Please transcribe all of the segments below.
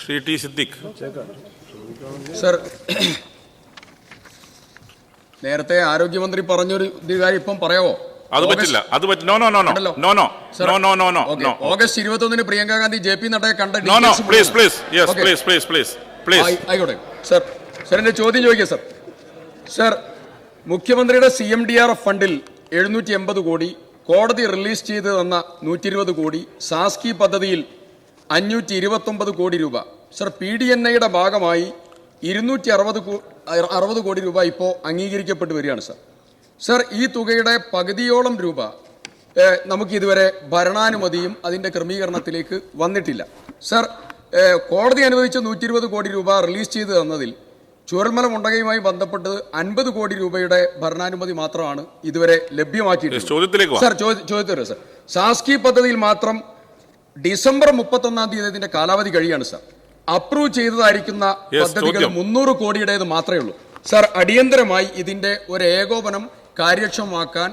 Shri T Siddique. Sir, നേരത്തെ ആരോഗ്യമന്ത്രി പറഞ്ഞൊരു കാര്യം ഇപ്പം പറയാവോ? അത് പറ്റില്ല. അത് no no no no no no no no no no no. August 21 Priyanka Gandhi JP നഡ്ഡയെ കണ്ട please please yes please please please please. ആയിക്കോട്ടെ സർ. സർ, എന്റെ ചോദ്യം ചോദിക്കാം സർ. സർ, മുഖ്യമന്ത്രിയുടെ CMDRF ഫണ്ടിൽ 780 കോടി, കോടതി റിലീസ് ചെയ്ത് തന്ന 120 കോടി, സാസ്കി പദ്ധതിയിൽ 529 കോടി രൂപ, സർ PDNAയുടെ ഭാഗമായി 260 കോടി രൂപ ഇപ്പോൾ അംഗീകരിക്കപ്പെട്ട് വരികയാണ് സർ. സർ, ഈ തുകയുടെ പകുതിയോളം രൂപ നമുക്ക് ഇതുവരെ ഭരണാനുമതിയും അതിൻ്റെ ക്രമീകരണത്തിലേക്ക് വന്നിട്ടില്ല. സർ, കോടതി അനുവദിച്ച 120 കോടി രൂപ റിലീസ് ചെയ്ത് തന്നതിൽ ചൂരൽമല മുണ്ടകയുമായി ബന്ധപ്പെട്ട് 50 കോടി രൂപയുടെ ഭരണാനുമതി മാത്രമാണ് ഇതുവരെ ലഭ്യമാക്കിയിട്ടുള്ളത്. സർ, ചോദ്യത്തിൽ സർ, സാസ്കി പദ്ധതിയിൽ മാത്രം ഡിസംബർ 31 കാലാവധി കഴിയാണ് സർ. അപ്രൂവ് ചെയ്തതായിരിക്കുന്ന പദ്ധതികൾ 300 കോടിയുടേത് മാത്രമേ ഉള്ളൂ. സർ, അടിയന്തരമായി ഇതിന്റെ ഒരു ഏകോപനം കാര്യക്ഷമമാക്കാൻ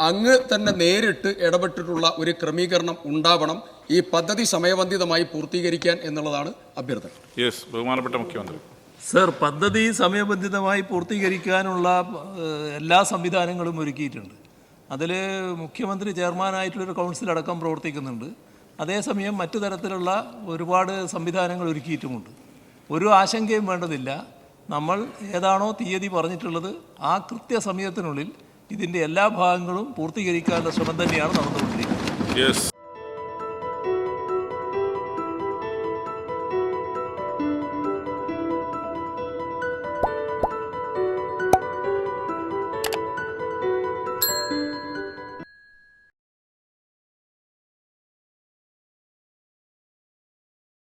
അങ്ങ് തന്നെ നേരിട്ട് ഇടപെട്ടിട്ടുള്ള ഒരു ക്രമീകരണം ഉണ്ടാവണം. ഈ പദ്ധതി സമയബന്ധിതമായി പൂർത്തീകരിക്കാൻ എന്നുള്ളതാണ് അഭ്യർത്ഥന. ബഹുമാനപ്പെട്ട മുഖ്യമന്ത്രി. സർ, പദ്ധതി സമയബന്ധിതമായി പൂർത്തീകരിക്കാനുള്ള എല്ലാ സംവിധാനങ്ങളും ഒരുക്കിയിട്ടുണ്ട്. അതിൽ മുഖ്യമന്ത്രി ചെയർമാനായിട്ടുള്ളൊരു കൗൺസിൽ അടക്കം പ്രവർത്തിക്കുന്നുണ്ട്. അതേസമയം മറ്റു തരത്തിലുള്ള ഒരുപാട് സംവിധാനങ്ങൾ ഒരുക്കിയിട്ടുമുണ്ട്. ഒരു ആശങ്കയും വേണ്ടതില്ല. നമ്മൾ ഏതാണോ തീയതി പറഞ്ഞിട്ടുള്ളത് ആ കൃത്യസമയത്തിനുള്ളിൽ ഇതിൻ്റെ എല്ലാ ഭാഗങ്ങളും പൂർത്തീകരിക്കാനുള്ള ശ്രമം തന്നെയാണ് നടന്നുകൊണ്ടിരിക്കുന്നത്.